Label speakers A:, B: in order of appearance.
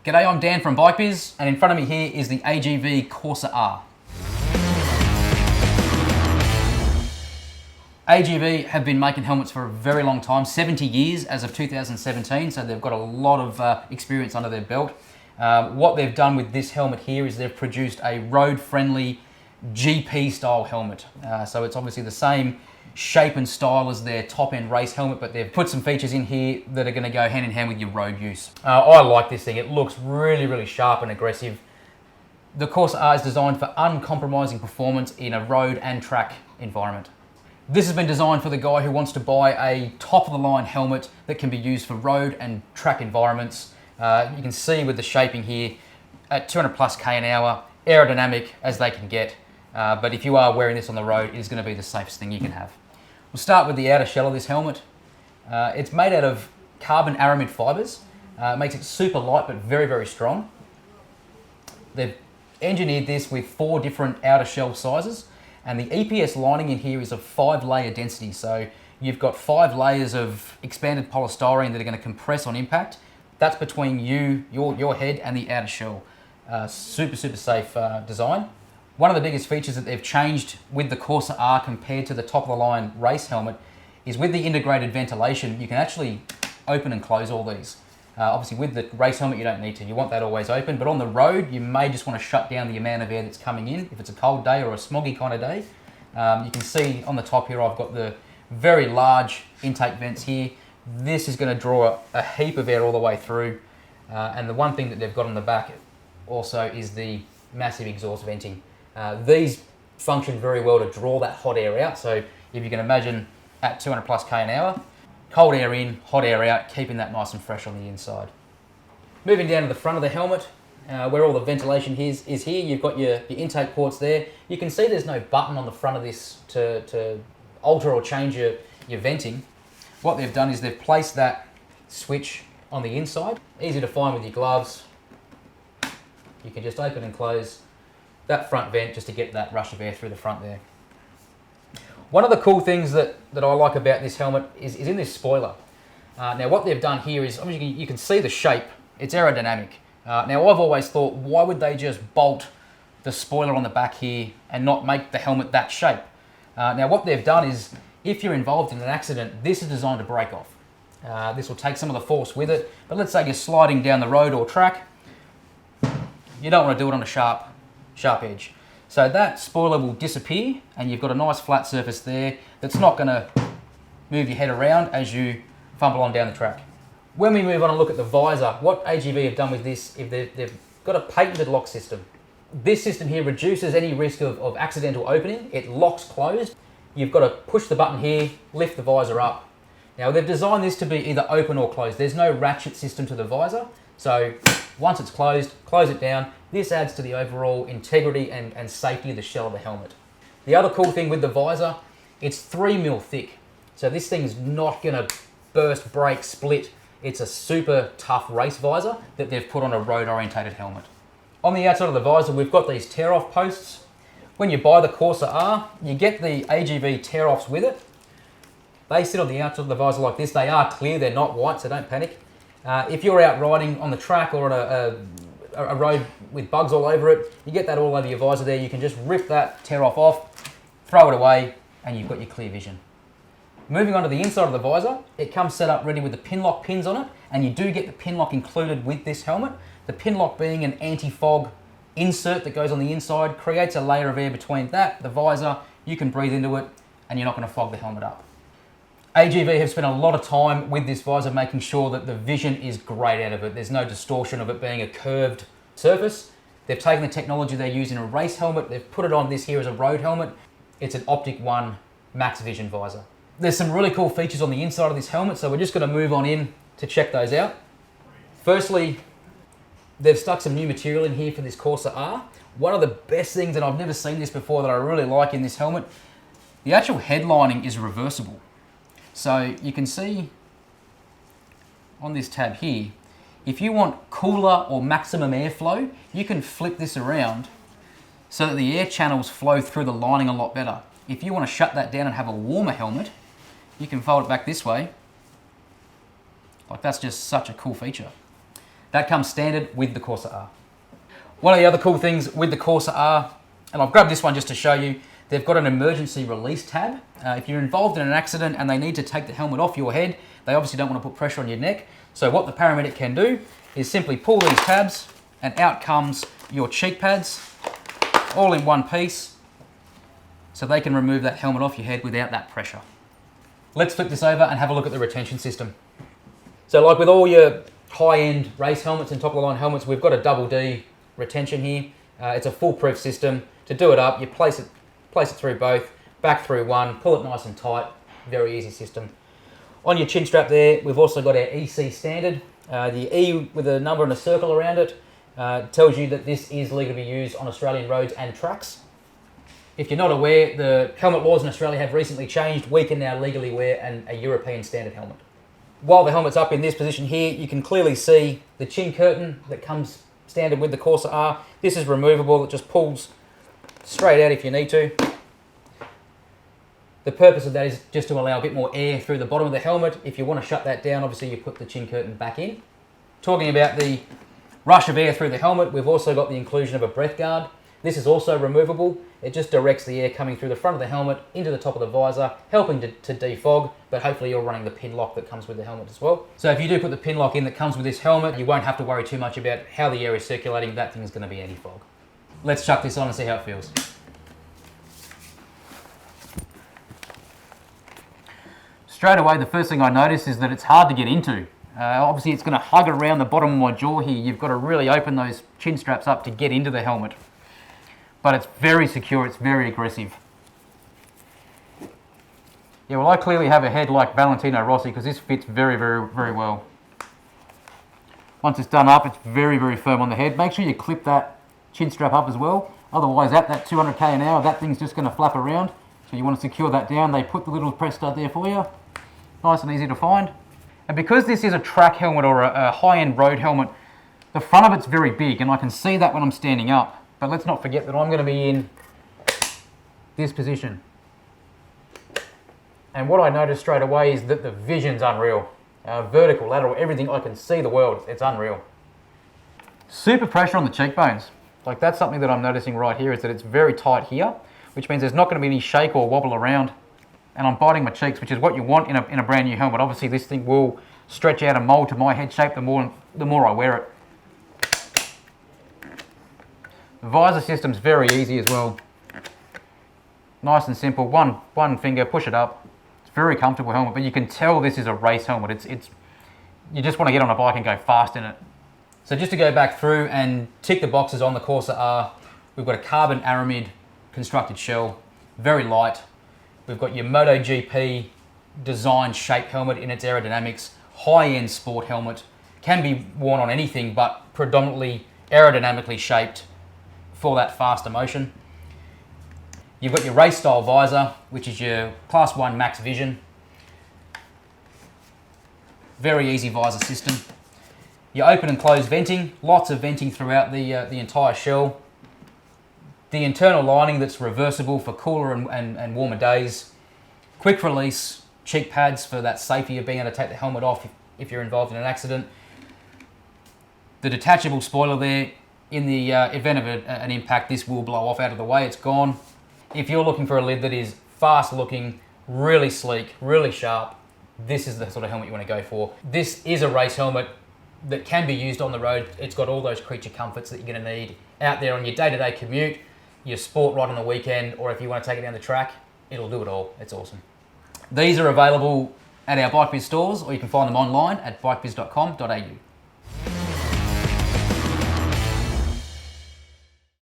A: G'day, I'm Dan from Bikebiz, and in front of me here is the AGV Corsa R. AGV have been making helmets for a very long time, 70 years as of 2017, so they've got a lot of experience under their belt. What they've done with this helmet here is they've produced a road-friendly GP style helmet. So it's obviously the same shape and style as their top-end race helmet, but they've put some features in here that are going to go hand in hand with your road use. I like this thing. It looks really, really sharp and aggressive. The Corsa R is designed for uncompromising performance in a road and track environment. This has been designed for the guy who wants to buy a top-of-the-line helmet that can be used for road and track environments. You can see with the shaping here, at 200 plus K an hour, aerodynamic as they can get. But if you are wearing this on the road, it is going to be the safest thing you can have. We'll start with the outer shell of this helmet. It's made out of carbon aramid fibers. It makes it super light but very, very strong. They've engineered this with 4 different outer shell sizes, and the EPS lining in here is of 5-layer density. So you've got 5 layers of expanded polystyrene that are going to compress on impact. That's between your head and the outer shell. Super, super safe design. One of the biggest features that they've changed with the Corsa R compared to the top-of-the-line race helmet is with the integrated ventilation, you can actually open and close all these. Obviously with the race helmet you don't need to, you want that always open, but on the road you may just want to shut down the amount of air that's coming in if it's a cold day or a smoggy kind of day. You can see on the top here I've got the very large intake vents here. This is going to draw a heap of air all the way through, and the one thing that they've got on the back also is the massive exhaust venting. These function very well to draw that hot air out. So if you can imagine at 200 plus K an hour, cold air in, hot air out, keeping that nice and fresh on the inside. Moving down to the front of the helmet, where all the ventilation is here, you've got your intake ports there. You can see there's no button on the front of this to alter or change your venting. What they've done is they've placed that switch on the inside. Easy to find with your gloves. You can just open and close that front vent just to get that rush of air through the front there. One of the cool things that I like about this helmet is in this spoiler. Now what they've done here is, obviously you can see the shape, it's aerodynamic. Now I've always thought, why would they just bolt the spoiler on the back here and not make the helmet that shape? Now what they've done is, if you're involved in an accident, this is designed to break off. This will take some of the force with it, but let's say you're sliding down the road or track, you don't want to do it on a sharp edge. So that spoiler will disappear and you've got a nice flat surface there that's not going to move your head around as you fumble on down the track. When we move on and look at the visor, what AGV have done with this is they've got a patented lock system. This system here reduces any risk of accidental opening. It locks closed. You've got to push the button here, lift the visor up. Now they've designed this to be either open or closed. There's no ratchet system to the visor. So once it's closed, close it down. This adds to the overall integrity and safety of the shell of the helmet. The other cool thing with the visor, it's 3mm thick. So this thing's not gonna burst, break, split. It's a super tough race visor that they've put on a road-orientated helmet. On the outside of the visor, we've got these tear-off posts. When you buy the Corsa R, you get the AGV tear-offs with it. They sit on the outside of the visor like this. They are clear, they're not white, so don't panic. If you're out riding on the track or on a road with bugs all over it, you get that all over your visor there. You can just rip that tear-off off, throw it away, and you've got your clear vision. Moving on to the inside of the visor, it comes set up ready with the Pinlock pins on it, and you do get the Pinlock included with this helmet. The Pinlock being an anti-fog insert that goes on the inside, creates a layer of air between that, the visor, you can breathe into it, and you're not going to fog the helmet up. AGV have spent a lot of time with this visor making sure that the vision is great out of it. There's no distortion of it being a curved surface. They've taken the technology they use in a race helmet, they've put it on this here as a road helmet. It's an Optic One Max Vision visor. There's some really cool features on the inside of this helmet, so we're just going to move on in to check those out. Firstly, they've stuck some new material in here for this Corsa R. One of the best things, and I've never seen this before, that I really like in this helmet, the actual headlining is reversible. So you can see on this tab here, if you want cooler or maximum airflow, you can flip this around so that the air channels flow through the lining a lot better. If you want to shut that down and have a warmer helmet, you can fold it back this way. Like, that's just such a cool feature. That comes standard with the Corsa R. One of the other cool things with the Corsa R, and I've grabbed this one just to show you, they've got an emergency release tab. If you're involved in an accident and they need to take the helmet off your head, they obviously don't want to put pressure on your neck. So what the paramedic can do is simply pull these tabs and out comes your cheek pads, all in one piece, so they can remove that helmet off your head without that pressure. Let's flip this over and have a look at the retention system. So like with all your high-end race helmets and top-of-the-line helmets, we've got a double D retention here. It's a foolproof system. To do it up, you place it through both, back through one, pull it nice and tight. Very easy system. On your chin strap there, we've also got our EC standard. The E with a number and a circle around it tells you that this is legal to be used on Australian roads and tracks. If you're not aware, the helmet laws in Australia have recently changed. We can now legally wear a European standard helmet. While the helmet's up in this position here, you can clearly see the chin curtain that comes standard with the Corsa R. This is removable. It just pulls straight out if you need to. The purpose of that is just to allow a bit more air through the bottom of the helmet. If you want to shut that down, obviously you put the chin curtain back in. Talking about the rush of air through the helmet, we've also got the inclusion of a breath guard. This is also removable. It just directs the air coming through the front of the helmet into the top of the visor, helping to defog, but hopefully you're running the Pinlock that comes with the helmet as well. So if you do put the Pinlock in that comes with this helmet, you won't have to worry too much about how the air is circulating. That thing's going to be anti-fog. Let's chuck this on and see how it feels. Straight away, the first thing I notice is that it's hard to get into. Obviously, it's going to hug around the bottom of my jaw here. You've got to really open those chin straps up to get into the helmet. But it's very secure, it's very aggressive. Yeah, well, I clearly have a head like Valentino Rossi because this fits very, very, very well. Once it's done up, it's very, very firm on the head. Make sure you clip that chin strap up as well. Otherwise, at that 200k an hour, that thing's just going to flap around. So you want to secure that down. They put the little press stud there for you. Nice and easy to find. And because this is a track helmet or a high-end road helmet, the front of it's very big, and I can see that when I'm standing up. But let's not forget that I'm going to be in this position. And what I noticed straight away is that the vision's unreal. Vertical, lateral, everything, I can see the world. It's unreal. Super pressure on the cheekbones. Like that's something that I'm noticing right here, is that it's very tight here, which means there's not going to be any shake or wobble around. And I'm biting my cheeks, which is what you want in a brand new helmet. Obviously this thing will stretch out and mold to my head shape the more I wear it. The visor system's very easy as well. Nice and simple. One finger, push it up. It's a very comfortable helmet, but you can tell this is a race helmet. You just want to get on a bike and go fast in it. So just to go back through and tick the boxes on the Corsa R, we've got a carbon aramid constructed shell, very light. We've got your MotoGP design shape helmet in its aerodynamics, high-end sport helmet, can be worn on anything but predominantly aerodynamically shaped for that faster motion. You've got your race style visor, which is your Class 1 Max Vision. Very easy visor system. Your open and close venting, lots of venting throughout the entire shell. The internal lining that's reversible for cooler and warmer days. Quick release cheek pads for that safety of being able to take the helmet off if you're involved in an accident. The detachable spoiler there, in the event of an impact, this will blow off out of the way, it's gone. If you're looking for a lid that is fast looking, really sleek, really sharp, this is the sort of helmet you want to go for. This is a race helmet that can be used on the road. It's got all those creature comforts that you're going to need out there on your day-to-day commute, your sport ride on the weekend, or if you want to take it down the track, it'll do it all. It's awesome. These are available at our Bikebiz stores, or you can find them online at bikebiz.com.au.